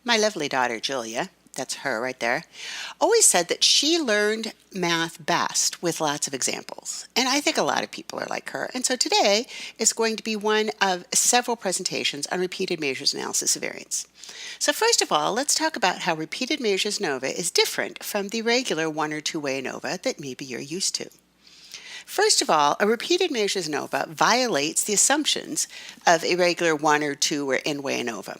My lovely daughter, Julia, that's her right there, always said that she learned math best with lots of examples. And I think a lot of people are like her. And so today is going to be one of several presentations on repeated measures analysis of variance. So first of all, let's talk about how repeated measures ANOVA is different from the regular one or two-way ANOVA that maybe you're used to. First of all, a repeated measures ANOVA violates the assumptions of a regular one or two or n-way ANOVA.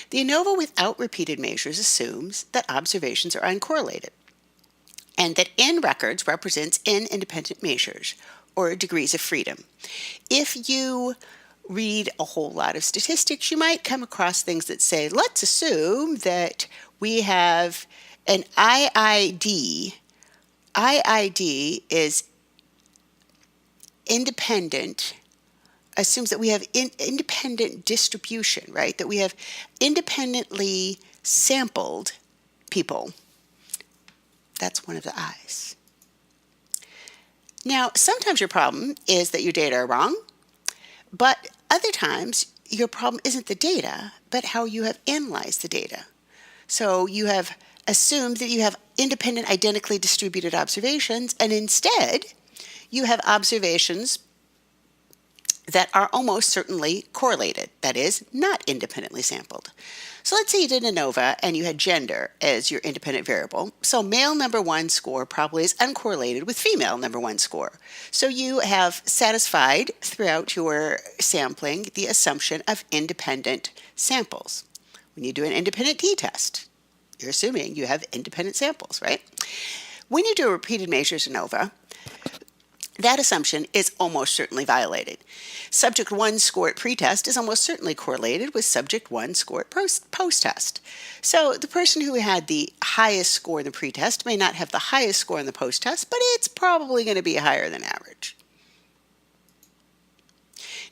The ANOVA without repeated measures assumes that observations are uncorrelated and that n records represents n independent measures or degrees of freedom. If you read a whole lot of statistics, you might come across things that say, let's assume that we have an IID. IID is independent, assumes that we have independent distribution, right? That we have independently sampled people. That's one of the I's. Now, sometimes your problem is that your data are wrong, but other times your problem isn't the data, but how you have analyzed the data. So you have assumed that you have independent, identically distributed observations, and instead you have observations that are almost certainly correlated, that is, not independently sampled. So let's say you did ANOVA and you had gender as your independent variable. So male number one score probably is uncorrelated with female number one score. So you have satisfied throughout your sampling the assumption of independent samples. When you do an independent t-test, you're assuming you have independent samples, right? When you do a repeated measures ANOVA, that assumption is almost certainly violated. Subject 1 score at pretest is almost certainly correlated with subject 1 score at post-test. So the person who had the highest score in the pretest may not have the highest score in the post-test, but it's probably going to be higher than average.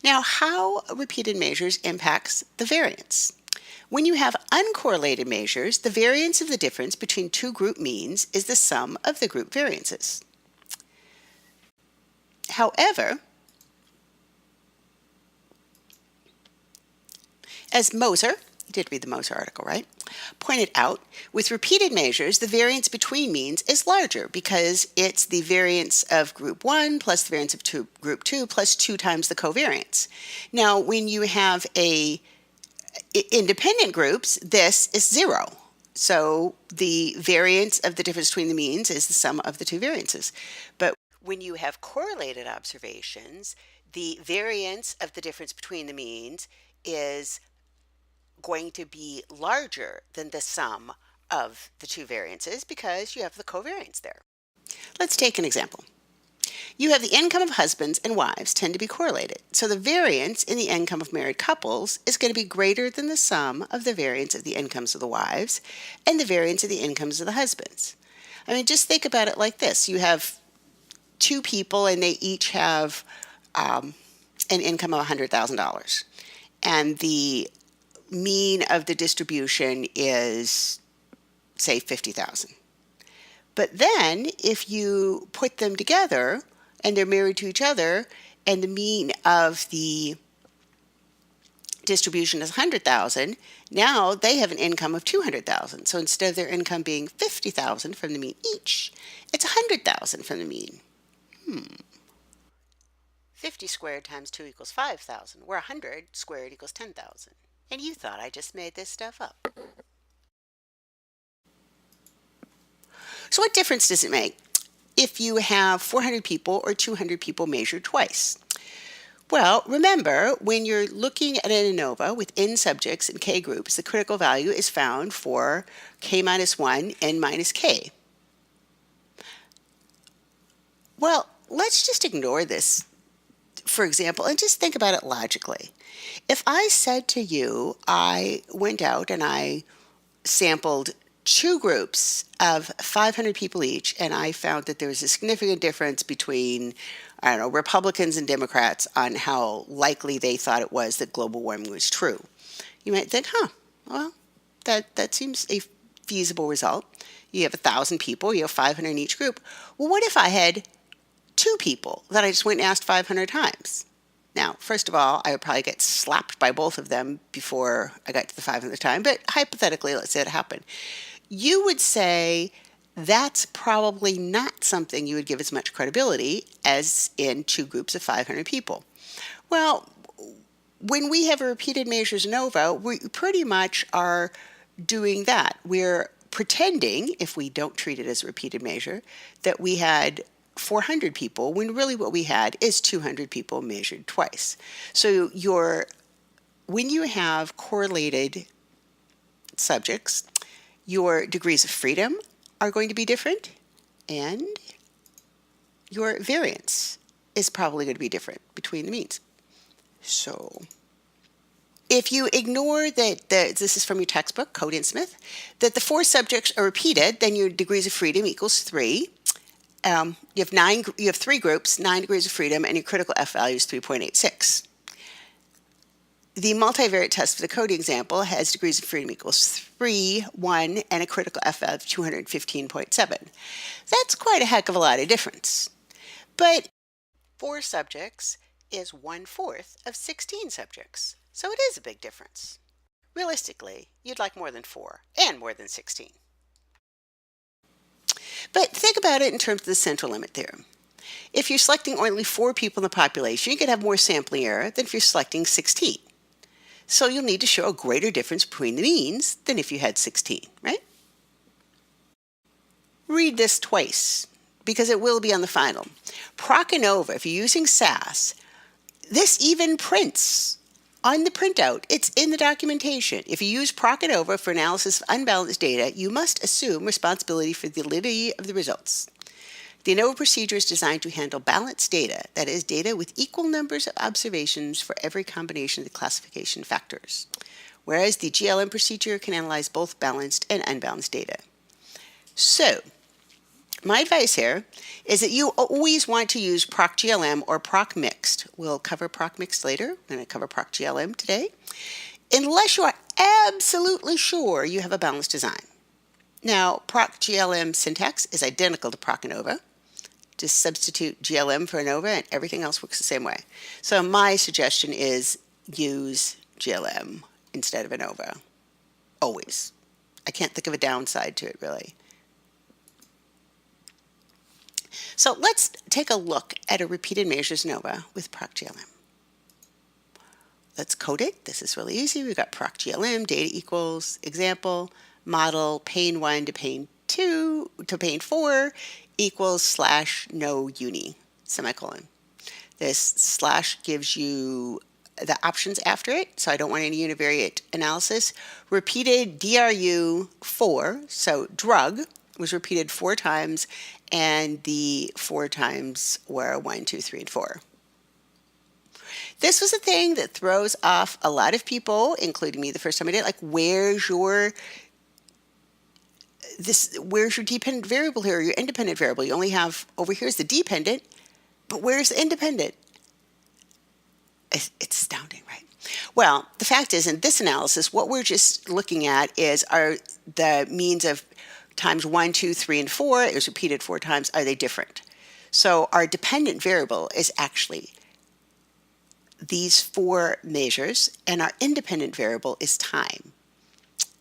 Now, how repeated measures impacts the variance? When you have uncorrelated measures, the variance of the difference between two group means is the sum of the group variances. However, as Moser, you did read the Moser article, right, pointed out, with repeated measures, the variance between means is larger because it's the variance of group 1 plus the variance of group 2 plus 2 times the covariance. Now, when you have independent groups, this is 0. So the variance of the difference between the means is the sum of the two variances. But when you have correlated observations, the variance of the difference between the means is going to be larger than the sum of the two variances because you have the covariance there. Let's take an example. You have the income of husbands and wives tend to be correlated. So the variance in the income of married couples is going to be greater than the sum of the variance of the incomes of the wives and the variance of the incomes of the husbands. I mean, just think about it like this. You have two people and they each have an income of $100,000. And the mean of the distribution is, say, 50,000. But then if you put them together and they're married to each other and the mean of the distribution is 100,000, now they have an income of 200,000. So instead of their income being 50,000 from the mean each, it's 100,000 from the mean. 50 squared times 2 equals 5,000, where 100 squared equals 10,000. And you thought I just made this stuff up. So what difference does it make if you have 400 people or 200 people measured twice? Well, remember, when you're looking at an ANOVA with n subjects and k groups, the critical value is found for k minus 1, n minus k. Well, let's just ignore this, for example, and just think about it logically. If I said to you, I went out and I sampled two groups of 500 people each, and I found that there was a significant difference between, I don't know, Republicans and Democrats on how likely they thought it was that global warming was true. You might think, well, that seems a feasible result. You have 1,000 people, you have 500 in each group. Well, what if I had two people that I just went and asked 500 times? Now, first of all, I would probably get slapped by both of them before I got to the 500th time, but hypothetically, let's say it happened. You would say that's probably not something you would give as much credibility as in two groups of 500 people. Well, when we have a repeated measures ANOVA, we pretty much are doing that. We're pretending, if we don't treat it as a repeated measure, that we had 400 people, when really what we had is 200 people measured twice. So when you have correlated subjects, your degrees of freedom are going to be different, and your variance is probably going to be different between the means. So if you ignore that, this is from your textbook, Cody and Smith, that the 4 subjects are repeated, then your degrees of freedom equals 3. You have 3 groups, 9 degrees of freedom, and your critical F value is 3.86. The multivariate test for the Cody example has degrees of freedom equals 3, 1, and a critical F value of 215.7. That's quite a heck of a lot of difference. But 4 subjects is 1/4 of 16 subjects, so it is a big difference. Realistically, you'd like more than 4 and more than 16. But think about it in terms of the central limit theorem. If you're selecting only 4 people in the population, you could have more sampling error than if you're selecting 16. So you'll need to show a greater difference between the means than if you had 16, right? Read this twice, because it will be on the final. ANOVA, if you're using SAS, this even prints on the printout. It's in the documentation. If you use ANOVA for analysis of unbalanced data, you must assume responsibility for the validity of the results. The ANOVA procedure is designed to handle balanced data, that is, data with equal numbers of observations for every combination of the classification factors, whereas the GLM procedure can analyze both balanced and unbalanced data. So, my advice here is that you always want to use PROC-GLM or PROC-mixed. We'll cover PROC-mixed later. I'm going to cover PROC-GLM today, unless you are absolutely sure you have a balanced design. Now, PROC-GLM syntax is identical to PROC-ANOVA. Just substitute GLM for ANOVA and everything else works the same way. So my suggestion is use GLM instead of ANOVA. Always. I can't think of a downside to it, really. So let's take a look at a repeated measures ANOVA with PROC-GLM. Let's code it. This is really easy. We've got PROC-GLM, data equals, example, model, pane 1 to pane 2 to pane 4 equals /no uni, semicolon. This slash gives you the options after it, so I don't want any univariate analysis. Repeated DRU 4, so drug was repeated 4 times, and the 4 times were 1, 2, 3, and 4. This was a thing that throws off a lot of people, including me the first time I did it, like where's your dependent variable here, or your independent variable? You only have, over here is the dependent, but where's the independent? It's astounding, right? Well, the fact is, in this analysis, what we're just looking at are the means of times 1, 2, 3, and 4. It was repeated 4 times. Are they different? So our dependent variable is actually these 4 measures, and our independent variable is time.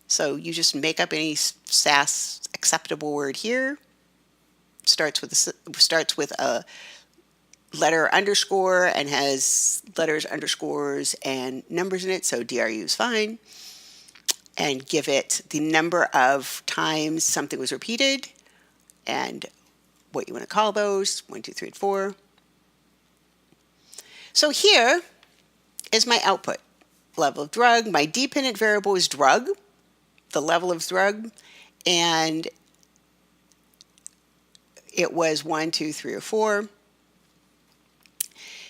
So you just make up any SAS acceptable word here. Starts with a letter underscore and has letters, underscores, and numbers in it. So DRU is fine. And give it the number of times something was repeated and what you want to call those, 1, 2, 3, and 4. So here is my output. Level of drug. My dependent variable is drug, the level of drug, and it was 1, 2, 3, or 4.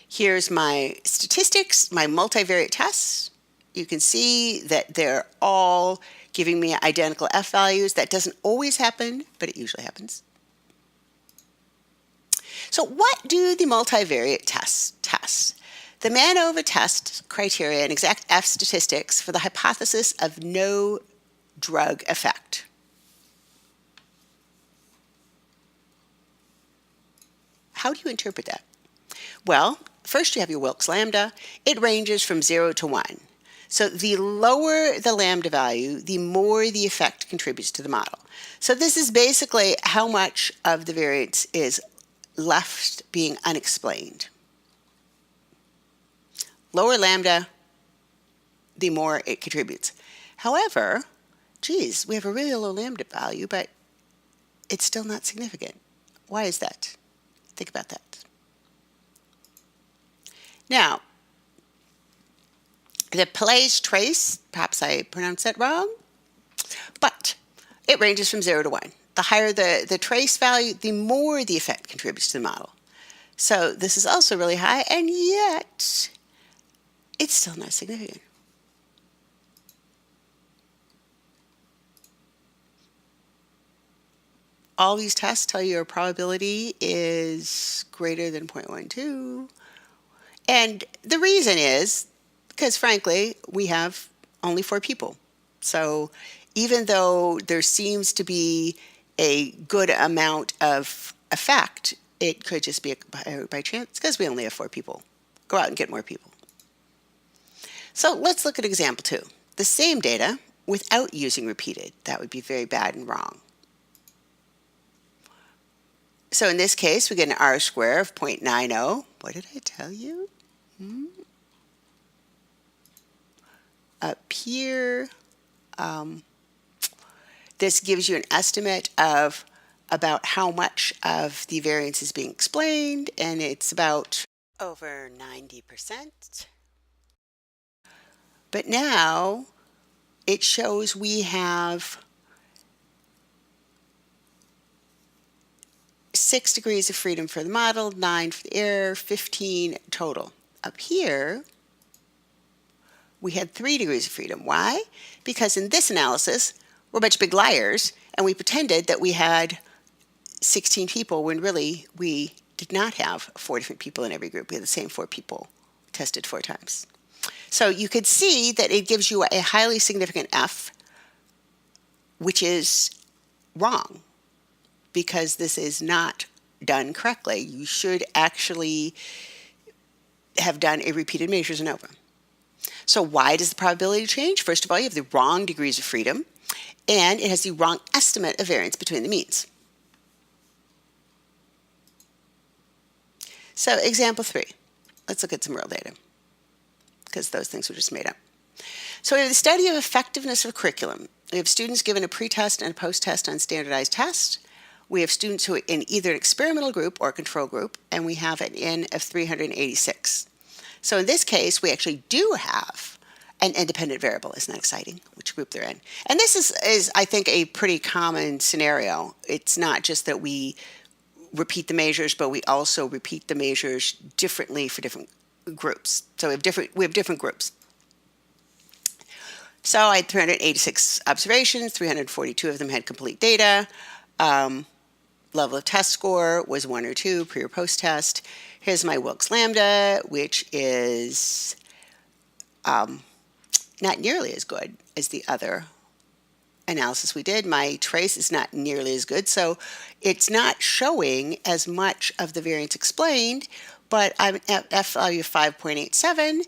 Here's my statistics, my multivariate tests. You can see that they're all giving me identical F values. That doesn't always happen, but it usually happens. So what do the multivariate tests test? The ANOVA test criteria and exact F statistics for the hypothesis of no drug effect. How do you interpret that? Well, first you have your Wilks lambda. It ranges from 0 to 1. So the lower the lambda value, the more the effect contributes to the model. So this is basically how much of the variance is left being unexplained. Lower lambda, the more it contributes. However, geez, we have a really low lambda value, but it's still not significant. Why is that? Think about that. Now, the Pillai's trace, perhaps I pronounced that wrong, but it ranges from 0 to 1. The higher the trace value, the more the effect contributes to the model. So this is also really high, and yet it's still not significant. All these tests tell you your probability is greater than 0.12. And the reason is because, frankly, we have only 4 people. So even though there seems to be a good amount of effect, it could just be by chance because we only have 4 people. Go out and get more people. So let's look at example 2. The same data without using repeated. That would be very bad and wrong. So in this case, we get an R square of 0.90. What did I tell you? Up here, this gives you an estimate of about how much of the variance is being explained, and it's about over 90%. But now it shows we have 6 degrees of freedom for the model, 9 for the error, 15 total. Up here, we had 3 degrees of freedom. Why? Because in this analysis, we're a bunch of big liars, and we pretended that we had 16 people when really we did not have 4 different people in every group. We had the same 4 people tested 4 times. So you could see that it gives you a highly significant F, which is wrong because this is not done correctly. You should actually have done a repeated measures ANOVA. So why does the probability change? First of all, you have the wrong degrees of freedom, and it has the wrong estimate of variance between the means. So example 3. Let's look at some real data, because those things were just made up. So we have the study of effectiveness of curriculum. We have students given a pre-test and a post-test on standardized tests. We have students who are in either an experimental group or a control group, and we have an N of 386. So in this case, we actually do have an independent variable. Isn't that exciting? Which group they're in. And this is I think, a pretty common scenario. It's not just that we repeat the measures, but we also repeat the measures differently for different groups. So we have different groups. So I had 386 observations, 342 of them had complete data. Level of test score was 1 or 2, pre or post test. Here's my Wilks lambda, which is not nearly as good as the other analysis we did. My trace is not nearly as good, so it's not showing as much of the variance explained, but I'm at F value of 5.87,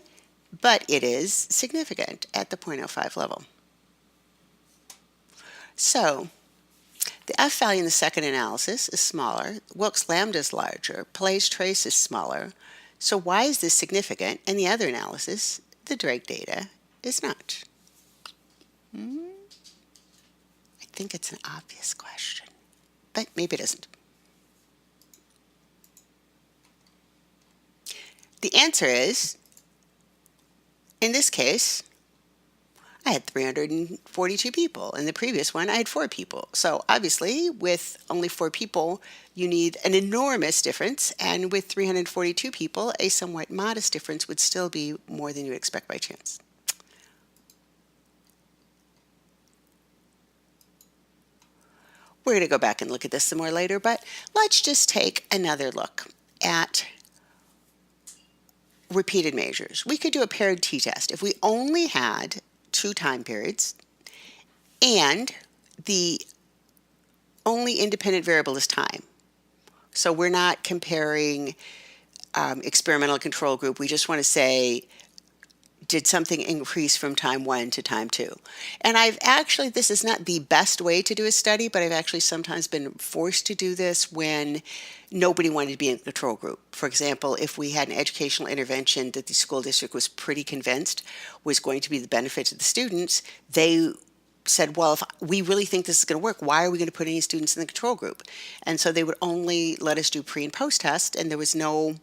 but it is significant at the 0.05 level. So the F value in the second analysis is smaller. Wilks lambda is larger. Pillai's trace is smaller. So why is this significant? And the other analysis, the Drake data, is not. I think it's an obvious question, but maybe it isn't. The answer is, in this case, I had 342 people. In the previous one, I had 4 people. So obviously, with only 4 people, you need an enormous difference. And with 342 people, a somewhat modest difference would still be more than you would expect by chance. We're going to go back and look at this some more later, but let's just take another look at repeated measures. We could do a paired t-test. If we only had 2 time periods and the only independent variable is time. So we're not comparing experimental control group. We just want to say, did something increase from time 1 to time 2? And I've actually, this is not the best way to do a study, but I've actually sometimes been forced to do this when nobody wanted to be in the control group. For example, if we had an educational intervention that the school district was pretty convinced was going to be the benefit to the students, they said, well, if we really think this is going to work, why are we going to put any students in the control group? And so they would only let us do pre and post test, and there was no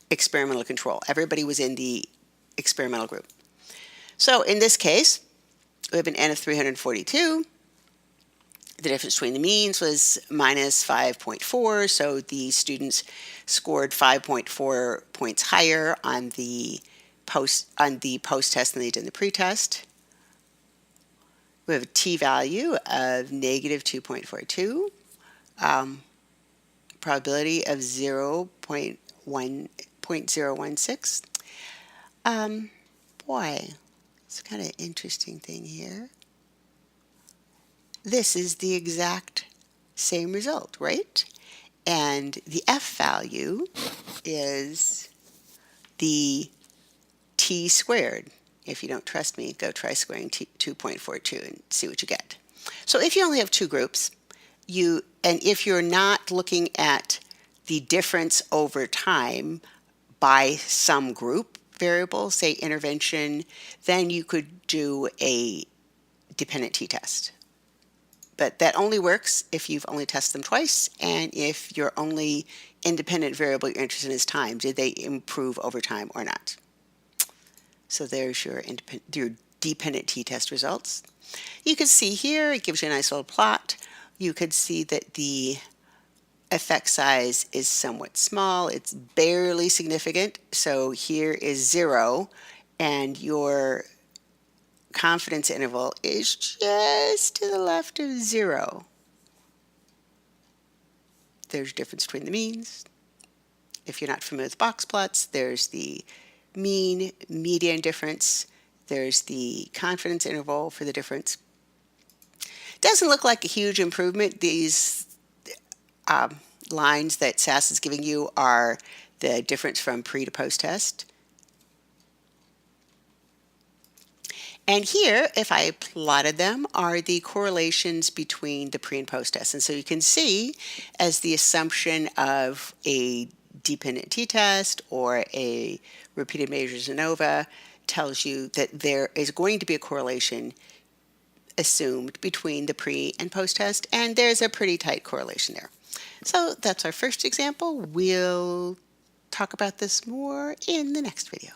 experimental control. Everybody was in the experimental group. So in this case, we have an N of 342. The difference between the means was minus 5.4, so the students scored 5.4 points higher on the post test than they did in the pre-test. We have a t-value of negative 2.42, probability of 0.016. Boy, it's kind of an interesting thing here. This is the exact same result, right? And the F value is the t squared. If you don't trust me, go try squaring 2.42 and see what you get. So if you only have two groups, and if you're not looking at the difference over time by some group variable, say intervention, then you could do a dependent t-test. But that only works if you've only tested them twice, and if your only independent variable you're interested in is time. Did they improve over time or not? So there's your dependent t-test results. You can see here, it gives you a nice little plot. You could see that the effect size is somewhat small. It's barely significant. So here is 0, and your confidence interval is just to the left of 0. There's a difference between the means. If you're not familiar with box plots, there's the mean, median difference. There's the confidence interval for the difference. Doesn't look like a huge improvement. These lines that SAS is giving you are the difference from pre to post test. And here, if I plotted them, are the correlations between the pre and post test. And so you can see, as the assumption of a dependent t-test or a repeated measures ANOVA tells you that there is going to be a correlation assumed between the pre and post test, and there's a pretty tight correlation there. So that's our first example. We'll talk about this more in the next video.